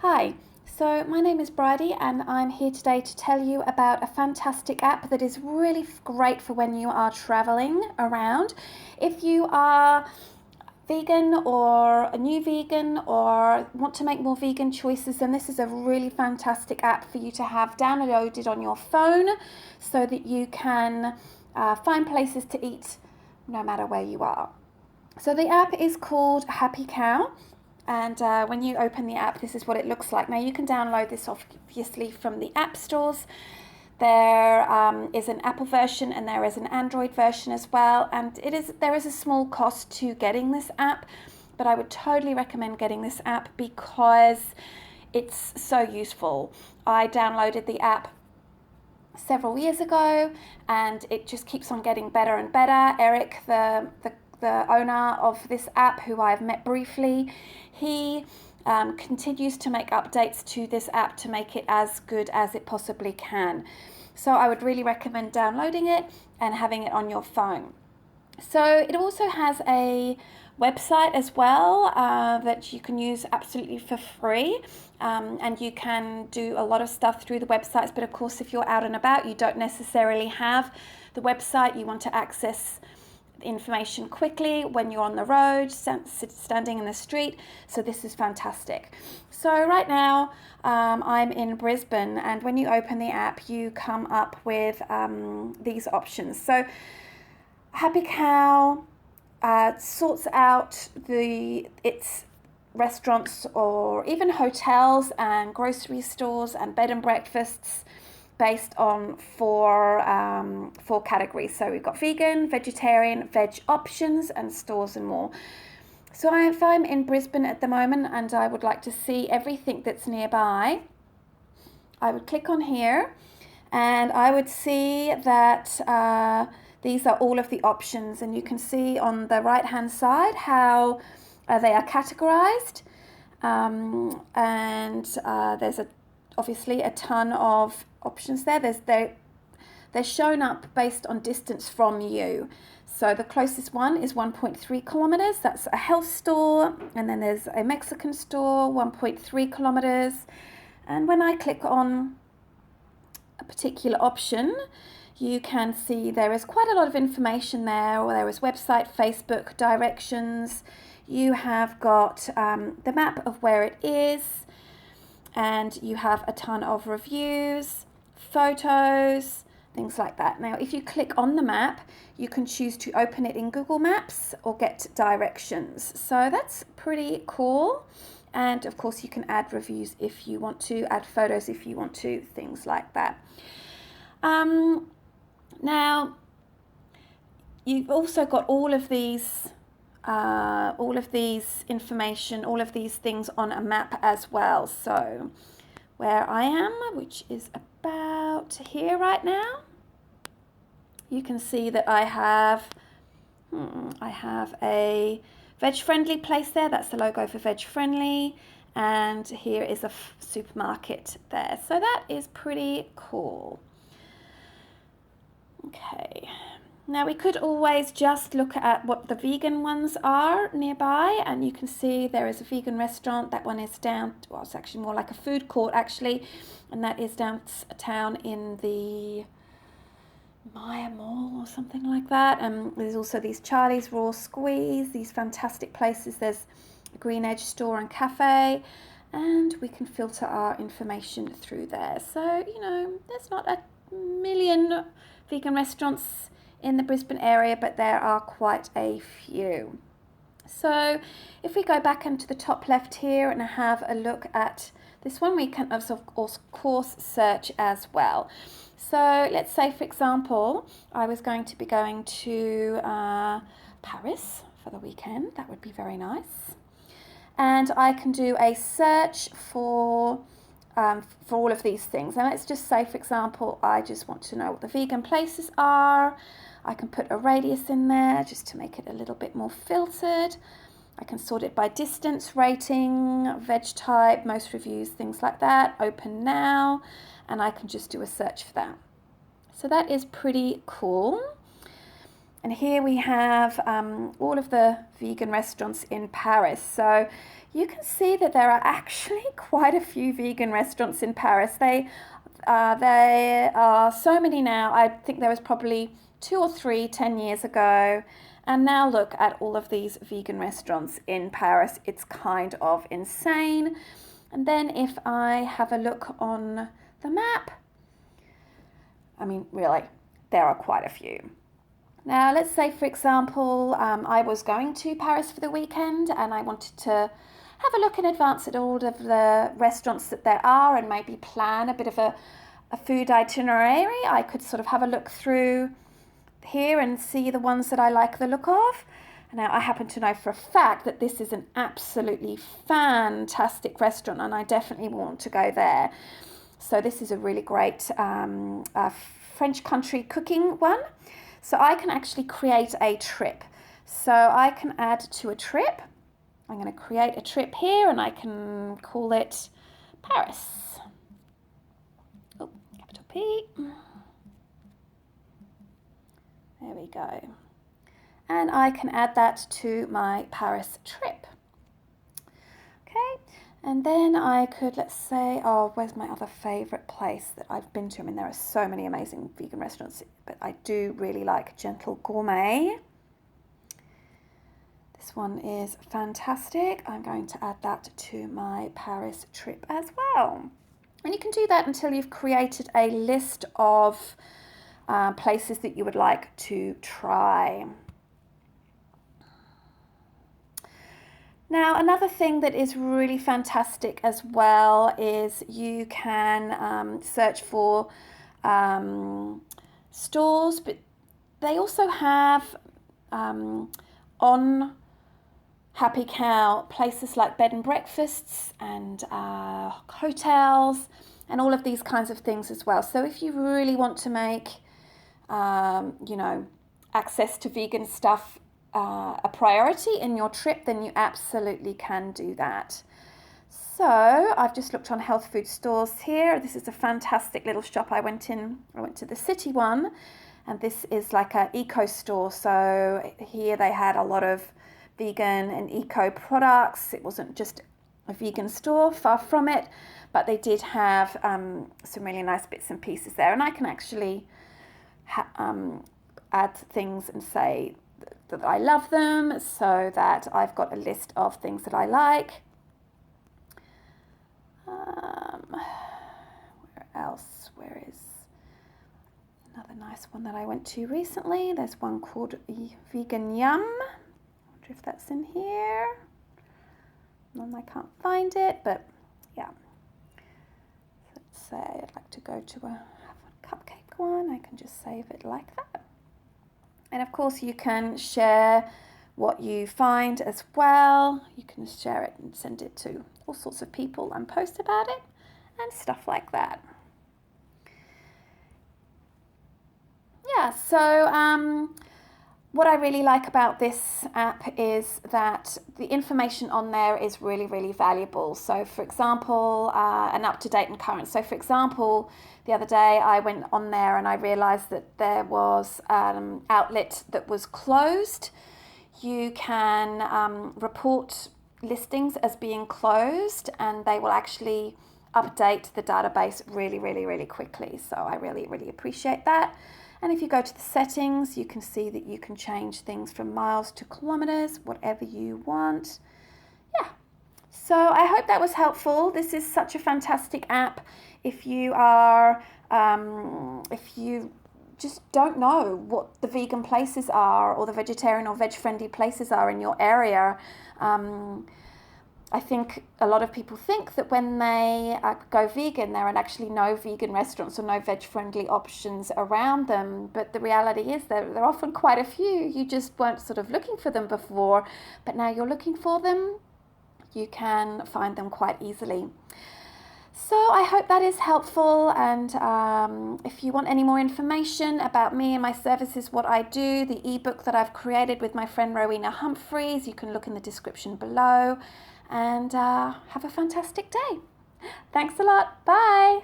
Hi, so my name is Brighde and I'm here today to tell you about a fantastic app that is really great for when you are traveling around. If you are vegan or a new vegan or want to make more vegan choices, then this is a really fantastic app for you to have downloaded on your phone so that you can find places to eat no matter where you are. So the app is called Happy Cow, and when you open the app, this is what it looks like. Now you can download this obviously from the app stores. There is an Apple version and there is an Android version as well, and there is a small cost to getting this app, but I would totally recommend getting this app because it's so useful. I downloaded the app several years ago and it just keeps on getting better and better. Eric, the owner of this app, who I've met briefly, he continues to make updates to this app to make it as good as it possibly can. So I would really recommend downloading it and having it on your phone. So it also has a website as well that you can use absolutely for free, and you can do a lot of stuff through the websites, but of course if you're out and about you don't necessarily have the website, you want to access information quickly when you're on the road, standing in the street, so this is fantastic. So right now I'm in Brisbane, and when you open the app you come up with these options. So Happy Cow sorts out its restaurants or even hotels and grocery stores and bed and breakfasts based on four categories. So we've got vegan, vegetarian, veg options, and stores and more. So if I'm in Brisbane at the moment and I would like to see everything that's nearby, I would click on here and I would see that these are all of the options, and you can see on the right hand side how they are categorized, and there's obviously a ton of options there. They're shown up based on distance from you. So the closest one is 1.3 kilometers. That's a health store. And then there's a Mexican store, 1.3 kilometers. And when I click on a particular option, you can see there is quite a lot of information there. There is website, Facebook, directions. You have got the map of where it is, and you have a ton of reviews, photos, things like that. Now, if you click on the map, you can choose to open it in Google Maps or get directions. So that's pretty cool. And of course, you can add reviews if you want to, add photos if you want to, things like that. Now, you've also got all of these information, all of these things on a map as well. So where I am, which is about here right now, you can see that I have a veg friendly place there. That's the logo for veg friendly, and here is a supermarket there. So that is pretty cool. Okay. Now we could always just look at what the vegan ones are nearby, and you can see there is a vegan restaurant. That one is down, well, it's actually more like a food court actually, and that is downtown in the Maya Mall or something like that. And there's also these Charlie's Raw Squeeze, these fantastic places. There's a Green Edge store and cafe, and we can filter our information through there. So, you know, there's not a million vegan restaurants in the Brisbane area, but there are quite a few. So if we go back into the top left here and have a look at this one, we can of course search as well. So let's say, for example, I was going to be going to Paris for the weekend. That would be very nice. And I can do a search for all of these things. And let's just say, for example, I just want to know what the vegan places are. I can put a radius in there just to make it a little bit more filtered. I can sort it by distance, rating, veg type, most reviews, things like that. Open now, and I can just do a search for that. So that is pretty cool. And here we have all of the vegan restaurants in Paris. So you can see that there are actually quite a few vegan restaurants in Paris. There are so many now. I think there was probably 2 or 3 10 years ago. And now look at all of these vegan restaurants in Paris. It's kind of insane. And then if I have a look on the map, I mean, really, there are quite a few. Now, let's say, for example, I was going to Paris for the weekend and I wanted to have a look in advance at all of the restaurants that there are and maybe plan a bit of a food itinerary. I could sort of have a look through here and see the ones that I like the look of. Now, I happen to know for a fact that this is an absolutely fantastic restaurant and I definitely want to go there. So this is a really great French country cooking one. So I can actually create a trip. So I can add to a trip. I'm going to create a trip here and I can call it Paris. Oh, capital P. There we go. And I can add that to my Paris trip. Okay, and then I could, let's say, oh, where's my other favourite place that I've been to? I mean, there are so many amazing vegan restaurants, but I do really like Gentle Gourmet. This one is fantastic. I'm going to add that to my Paris trip as well. And you can do that until you've created a list of places that you would like to try. Now, another thing that is really fantastic as well is you can search for stores, but they also have on Happy Cow places like bed and breakfasts and hotels and all of these kinds of things as well. So if you really want to make access to vegan stuff a priority in your trip, then you absolutely can do that. So I've just looked on health food stores here. This is a fantastic little shop I went to the city one, and this is like an eco store. So here they had a lot of vegan and eco products. It wasn't just a vegan store, far from it, but they did have some really nice bits and pieces there. And I can actually add things and say that I love them, so that I've got a list of things that I like. Where else? Where is another nice one that I went to recently? There's one called Vegan Yum. I wonder if that's in here. I can't find it, but yeah. Let's say I'd like to go to have a cupcake one. I can just save it like that. And of course you can share what you find as well. You can share it and send it to all sorts of people and post about it and stuff like that. Yeah, so what I really like about this app is that the information on there is really, really valuable. So for example, and up to date and current. So for example, the other day I went on there and I realized that there was an outlet that was closed. You can report listings as being closed and they will actually update the database really, really, really quickly. So I really, really appreciate that. And if you go to the settings, you can see that you can change things from miles to kilometers, whatever you want. Yeah, so I hope that was helpful. This is such a fantastic app. If you are, if you just don't know what the vegan places are or the vegetarian or veg-friendly places are in your area, I think a lot of people think that when they go vegan, there are actually no vegan restaurants or no veg-friendly options around them. But the reality is that there are often quite a few. You just weren't sort of looking for them before, but now you're looking for them. You can find them quite easily. So I hope that is helpful, and if you want any more information about me and my services, what I do, the ebook that I've created with my friend Rowena Humphreys, you can look in the description below. And have a fantastic day. Thanks a lot. Bye.